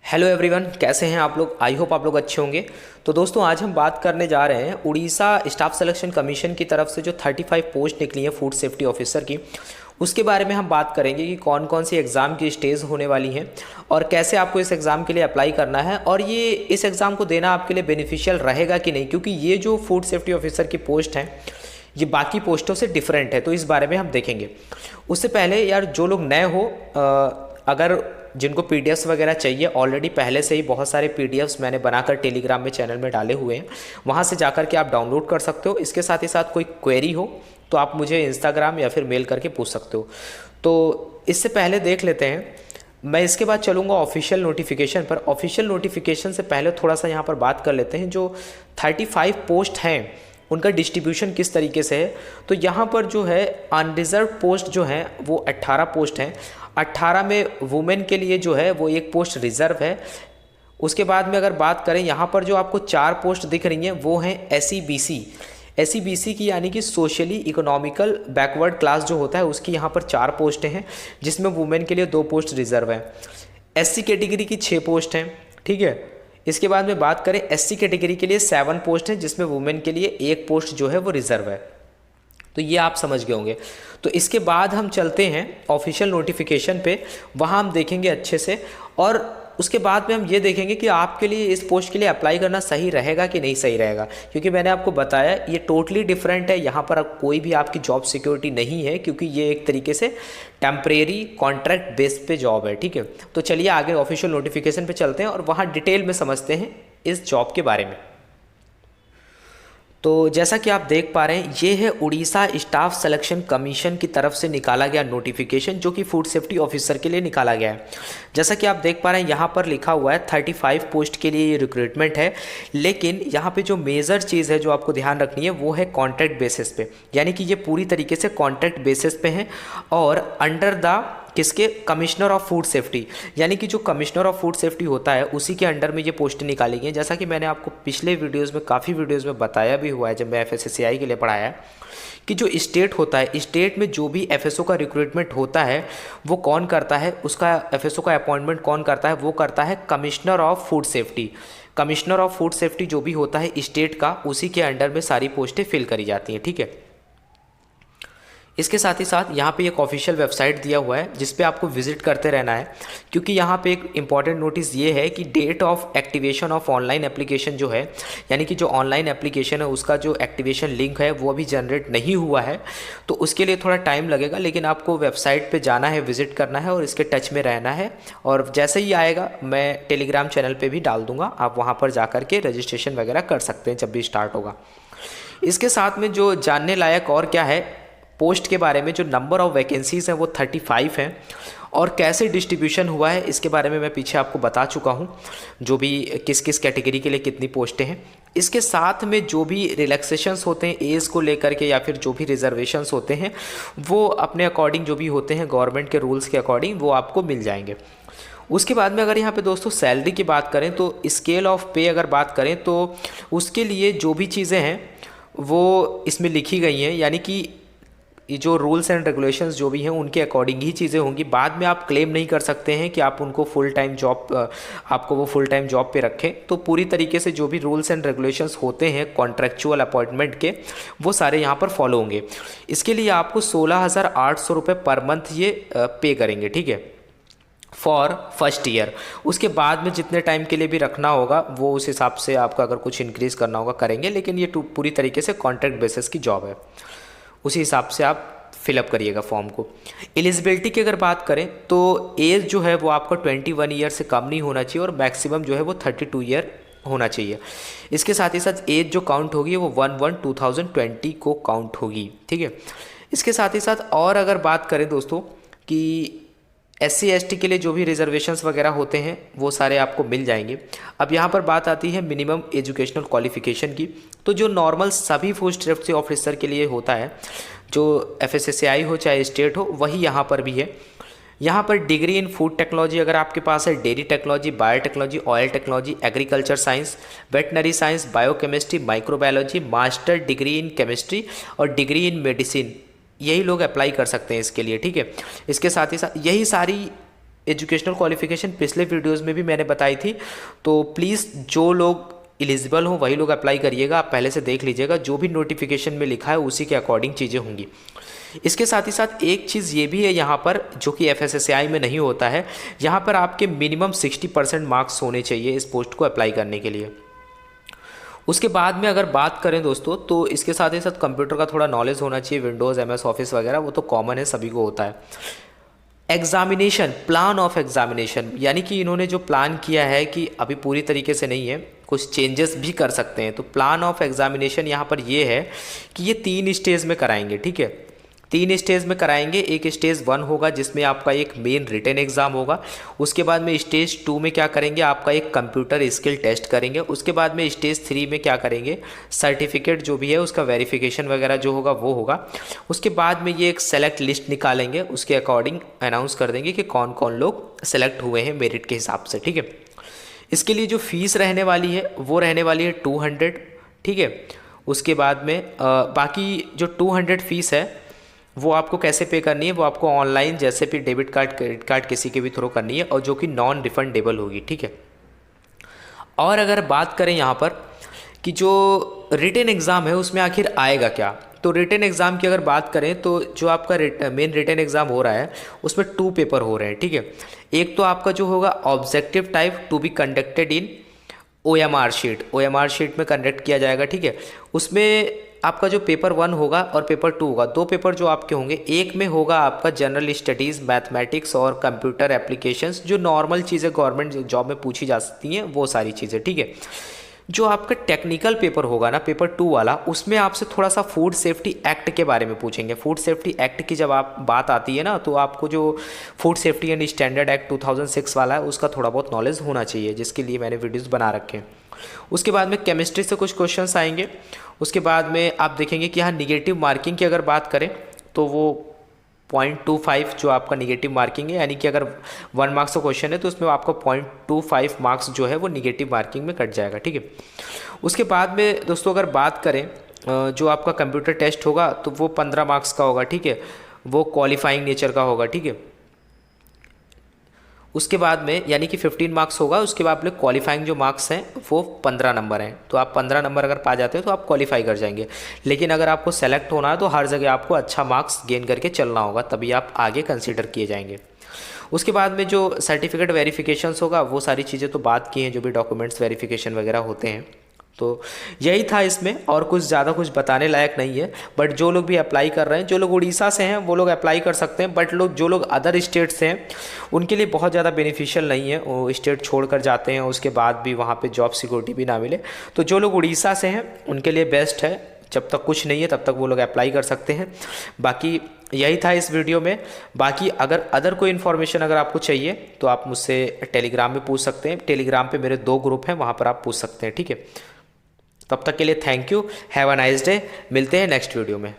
Hello everyone, कैसे हैं आप लोग। आई होप आप लोग अच्छे होंगे। तो दोस्तों आज हम बात करने जा रहे हैं उड़ीसा स्टाफ सिलेक्शन कमीशन की तरफ से जो 35 पोस्ट निकली है फूड सेफ्टी ऑफिसर की, उसके बारे में हम बात करेंगे कि कौन कौन सी एग्ज़ाम की स्टेज होने वाली हैं और कैसे आपको इस एग्ज़ाम के लिए अप्लाई करना है और ये इस एग्ज़ाम को देना आपके लिए बेनिफिशियल रहेगा कि नहीं, क्योंकि ये जो फूड सेफ्टी ऑफिसर की पोस्ट हैं ये बाकी पोस्टों से डिफरेंट है। तो इस बारे में हम देखेंगे। उससे पहले यार जो लोग नए हो, अगर जिनको पीडीएफ्स वगैरह चाहिए, ऑलरेडी पहले से ही बहुत सारे पीडीएफ्स मैंने बनाकर टेलीग्राम में चैनल में डाले हुए हैं, वहाँ से जाकर के आप डाउनलोड कर सकते हो। इसके साथ ही साथ कोई क्वेरी हो तो आप मुझे इंस्टाग्राम या फिर मेल करके पूछ सकते हो। तो इससे पहले देख लेते हैं, मैं इसके बाद चलूँगा ऑफिशियल नोटिफिकेशन पर। ऑफिशियल नोटिफिकेशन से पहले थोड़ा सा यहाँ पर बात कर लेते हैं, जो 35 पोस्ट हैं उनका डिस्ट्रीब्यूशन किस तरीके से है। तो यहाँ पर जो है अनरिजर्व पोस्ट जो है वो 18 पोस्ट हैं। 18 में वुमेन के लिए जो है वो एक पोस्ट रिजर्व है। उसके बाद में अगर बात करें, यहाँ पर जो आपको 4 पोस्ट दिख रही हैं वो हैं एससी बीसी की, यानी कि सोशली इकोनॉमिकल बैकवर्ड क्लास जो होता है उसकी यहाँ पर 4 पोस्टें हैं, जिसमें वुमेन के लिए 2 पोस्ट रिजर्व हैं। एससी कैटेगरी की 6 पोस्ट हैं, ठीक है। इसके बाद में बात करें एससी कैटेगरी के लिए 7 पोस्ट हैं, जिसमें वुमेन के लिए 1 पोस्ट जो है वो रिजर्व है। तो ये आप समझ गए होंगे। तो इसके बाद हम चलते हैं ऑफिशियल नोटिफिकेशन पे, वहाँ हम देखेंगे अच्छे से, और उसके बाद में हम ये देखेंगे कि आपके लिए इस पोस्ट के लिए अप्लाई करना सही रहेगा कि नहीं सही रहेगा, क्योंकि मैंने आपको बताया ये टोटली डिफरेंट है। यहाँ पर अब कोई भी आपकी जॉब सिक्योरिटी नहीं है, क्योंकि ये एक तरीके से टेम्परेरी कॉन्ट्रैक्ट बेस पे जॉब है, ठीक है। तो चलिए आगे ऑफिशियल नोटिफिकेशन पे चलते हैं और वहाँ डिटेल में समझते हैं इस जॉब के बारे में। तो जैसा कि आप देख पा रहे हैं, ये है उड़ीसा स्टाफ सिलेक्शन कमीशन की तरफ से निकाला गया नोटिफिकेशन, जो कि फूड सेफ्टी ऑफिसर के लिए निकाला गया है। जैसा कि आप देख पा रहे हैं यहाँ पर लिखा हुआ है 35 पोस्ट के लिए ये रिक्रूटमेंट है, लेकिन यहाँ पे जो मेजर चीज़ है जो आपको ध्यान रखनी है वो है कॉन्ट्रैक्ट बेसिस पे, यानी कि ये पूरी तरीके से कॉन्ट्रैक्ट बेसिस पे है और अंडर द किसके, कमिश्नर ऑफ फूड सेफ्टी, यानी कि जो कमिश्नर ऑफ फूड सेफ्टी होता है उसी के अंडर में ये पोस्टें निकाली गई हैं। जैसा कि मैंने आपको पिछले वीडियोस में, काफ़ी वीडियोस में बताया भी हुआ है जब मैं एफएसएसएआई के लिए पढ़ाया है, कि जो स्टेट होता है, स्टेट में जो भी एफएसओ का रिक्रूटमेंट होता है वो कौन करता है, उसका एफएसओ का अपॉइंटमेंट कौन करता है, वो करता है commissioner of food safety. Commissioner of food safety जो भी होता है स्टेट का, उसी के अंडर में सारी पोस्टें फिल करी जाती हैं, ठीक है। इसके साथ ही साथ यहाँ पे एक ऑफिशियल वेबसाइट दिया हुआ है जिस पे आपको विजिट करते रहना है, क्योंकि यहाँ पे एक इम्पॉर्टेंट नोटिस ये है कि date of activation of online application जो है, यानी कि जो ऑनलाइन एप्लीकेशन है उसका जो एक्टिवेशन लिंक है वो अभी जनरेट नहीं हुआ है। तो उसके लिए थोड़ा टाइम लगेगा, लेकिन आपको वेबसाइट पर जाना है, विजिट करना है और इसके टच में रहना है। और जैसे ही आएगा मैं टेलीग्राम चैनल पर भी डाल दूँगा, आप वहाँ पर जा कर के रजिस्ट्रेशन वगैरह कर सकते हैं जब भी स्टार्ट होगा। इसके साथ में जो जानने लायक और क्या है पोस्ट के बारे में, जो नंबर ऑफ़ वैकेंसीज़ हैं वो 35 हैं और कैसे डिस्ट्रीब्यूशन हुआ है इसके बारे में मैं पीछे आपको बता चुका हूँ, जो भी किस किस कैटेगरी के लिए कितनी पोस्टें हैं। इसके साथ में जो भी रिलैक्सेशंस होते हैं एज को लेकर के, या फिर जो भी रिजर्वेशंस होते हैं वो अपने अकॉर्डिंग जो भी होते हैं गवर्नमेंट के रूल्स के अकॉर्डिंग वो आपको मिल जाएंगे। उसके बाद में अगर यहाँ पे दोस्तों सैलरी की बात करें तो स्केल ऑफ पे अगर बात करें तो उसके लिए जो भी चीज़ें हैं वो इसमें लिखी गई हैं, यानी कि ये जो रूल्स एंड रेगुलेशंस जो भी हैं उनके अकॉर्डिंग ही चीज़ें होंगी। बाद में आप क्लेम नहीं कर सकते हैं कि आप उनको फुल टाइम जॉब, आपको वो फुल टाइम जॉब पे रखें। तो पूरी तरीके से जो भी रूल्स एंड रेगुलेशंस होते हैं कॉन्ट्रेक्चुअल अपॉइंटमेंट के, वो सारे यहाँ पर फॉलो होंगे। इसके लिए आपको 16,800 रुपये पर मंथ ये पे करेंगे, ठीक है, फॉर फर्स्ट ईयर। उसके बाद में जितने टाइम के लिए भी रखना होगा वो उस हिसाब से आपका अगर कुछ इंक्रीज़ करना होगा करेंगे, लेकिन ये पूरी तरीके से कॉन्ट्रैक्ट बेसिस की जॉब है, उसी हिसाब से आप फिलअप करिएगा फॉर्म को। एलिजिबिलिटी की अगर बात करें तो एज जो है वो आपका 21 ईयर से कम नहीं होना चाहिए और मैक्सिमम जो है वो 32 ईयर होना चाहिए। इसके साथ ही साथ एज जो काउंट होगी वो 1/1/2020 को काउंट होगी, ठीक है। इसके साथ ही साथ और अगर बात करें दोस्तों कि SC ST के लिए जो भी रिजर्वेशंस वगैरह होते हैं वो सारे आपको मिल जाएंगे। अब यहाँ पर बात आती है मिनिमम एजुकेशनल क्वालिफिकेशन की। तो जो नॉर्मल सभी फूड सेफ्टी ऑफिसर के लिए होता है, जो FSSAI हो चाहे स्टेट हो, वही यहाँ पर भी है। यहाँ पर डिग्री इन फूड टेक्नोलॉजी अगर आपके पास है, dairy technology, biotechnology, oil technology, agriculture science, veterinary science, biochemistry, microbiology, master degree in chemistry और डिग्री इन मेडिसिन, यही लोग अप्लाई कर सकते हैं इसके लिए, ठीक है। इसके साथ ही साथ यही सारी एजुकेशनल क्वालिफिकेशन पिछले वीडियोज़ में भी मैंने बताई थी, तो प्लीज़ जो लोग एलिजिबल हो वही लोग अप्लाई करिएगा। आप पहले से देख लीजिएगा, जो भी नोटिफिकेशन में लिखा है उसी के अकॉर्डिंग चीज़ें होंगी। इसके साथ ही साथ एक चीज़ ये भी है यहाँ पर, जो कि FSSAI में नहीं होता है, यहाँ पर आपके मिनिमम 60% मार्क्स होने चाहिए इस पोस्ट को अप्लाई करने के लिए। उसके बाद में अगर बात करें दोस्तों, तो इसके साथ ही साथ कंप्यूटर का थोड़ा नॉलेज होना चाहिए, विंडोज़ MS ऑफिस वगैरह, वो तो कॉमन है, सभी को होता है। एग्जामिनेशन, प्लान ऑफ एग्जामिनेशन, यानी कि इन्होंने जो प्लान किया है कि अभी पूरी तरीके से नहीं है, कुछ चेंजेस भी कर सकते हैं। तो प्लान ऑफ एग्जामिनेशन यहाँ पर ये है कि ये 3 स्टेज में कराएंगे, ठीक है। 3 स्टेज में कराएंगे। एक स्टेज 1 होगा जिसमें आपका एक मेन रिटन एग्ज़ाम होगा। उसके बाद में स्टेज 2 में क्या करेंगे, आपका एक कंप्यूटर स्किल टेस्ट करेंगे। उसके बाद में स्टेज 3 में क्या करेंगे, सर्टिफिकेट जो भी है उसका वेरिफिकेशन वगैरह जो होगा वो होगा। उसके बाद में ये एक सेलेक्ट लिस्ट निकालेंगे, उसके अकॉर्डिंग अनाउंस कर देंगे कि कौन कौन लोग सेलेक्ट हुए हैं मेरिट के हिसाब से, ठीक है। इसके लिए जो फीस रहने वाली है वो रहने वाली है 200, ठीक है। उसके बाद में बाकी जो 200 फीस है वो आपको कैसे पे करनी है, वो आपको ऑनलाइन जैसे भी डेबिट कार्ड क्रेडिट कार्ड किसी के भी थ्रू करनी है, और जो कि नॉन रिफंडेबल होगी, ठीक है। और अगर बात करें यहाँ पर कि जो रिटन एग्ज़ाम है उसमें आखिर आएगा क्या, तो रिटन एग्ज़ाम की अगर बात करें तो जो आपका मेन रिटन एग्ज़ाम हो रहा है उसमें 2 पेपर हो रहे हैं, ठीक है। एक तो आपका जो होगा objective type to be conducted in OMR sheet में कंडक्ट किया जाएगा, ठीक है। उसमें आपका जो पेपर 1 होगा और पेपर 2 होगा, 2 पेपर जो आपके होंगे, एक में होगा आपका जनरल स्टडीज़, मैथमेटिक्स और कंप्यूटर एप्लीकेशंस, जो नॉर्मल चीज़ें गवर्नमेंट जॉब में पूछी जा सकती हैं वो सारी चीज़ें, ठीक है। जो आपका टेक्निकल पेपर होगा ना, पेपर 2 वाला, उसमें आपसे थोड़ा सा फूड सेफ्टी एक्ट के बारे में पूछेंगे। फूड सेफ्टी एक्ट की जब आप बात आती है ना, तो आपको जो food safety and standard act 2006 वाला है उसका थोड़ा बहुत नॉलेज होना चाहिए, जिसके लिए मैंने वीडियोस बना रखे हैं। उसके बाद में केमिस्ट्री से कुछ क्वेश्चंस आएंगे। उसके बाद में आप देखेंगे कि यहाँ निगेटिव मार्किंग की अगर बात करें तो वो 0.25 जो आपका निगेटिव मार्किंग है, यानी कि अगर 1 मार्क्स का क्वेश्चन है तो उसमें आपका 0.25 मार्क्स जो है वो निगेटिव मार्किंग में कट जाएगा, ठीक है। उसके बाद में दोस्तों अगर बात करें जो आपका कंप्यूटर टेस्ट होगा तो वो 15 मार्क्स का होगा, ठीक है। वो क्वालिफाइंग नेचर का होगा, ठीक है। उसके बाद में यानी कि 15 मार्क्स होगा। उसके बाद में क्वालिफाइंग जो मार्क्स हैं वो 15 नंबर हैं, तो आप 15 नंबर अगर पा जाते हो तो आप क्वालिफाई कर जाएंगे। लेकिन अगर आपको सेलेक्ट होना है तो हर जगह आपको अच्छा मार्क्स गेन करके चलना होगा, तभी आप आगे कंसीडर किए जाएंगे। उसके बाद में जो सर्टिफिकेट वेरिफिकेशंस होगा वो सारी चीज़ें तो बात की हैं, जो भी डॉक्यूमेंट्स वेरिफिकेशन वगैरह होते हैं। तो यही था इसमें, और कुछ ज़्यादा कुछ बताने लायक नहीं है। बट जो लोग भी अप्लाई कर रहे हैं, जो लोग उड़ीसा से हैं वो लोग अप्लाई कर सकते हैं, बट जो लोग अदर स्टेट से हैं उनके लिए बहुत ज़्यादा बेनिफिशियल नहीं है। वो स्टेट छोड़कर जाते हैं, उसके बाद भी वहाँ पे जॉब सिक्योरिटी भी ना मिले। तो जो लोग उड़ीसा से हैं उनके लिए बेस्ट है, जब तक कुछ नहीं है तब तक वो लोग अप्लाई कर सकते हैं। बाकी यही था इस वीडियो में। बाकी अगर अदर कोई इन्फॉर्मेशन अगर आपको चाहिए तो आप मुझसे टेलीग्राम में पूछ सकते हैं। टेलीग्राम पे मेरे 2 ग्रुप हैं, वहाँ पर आप पूछ सकते हैं, ठीक है। तब तक के लिए thank you, have a nice day. मिलते हैं नेक्स्ट वीडियो में।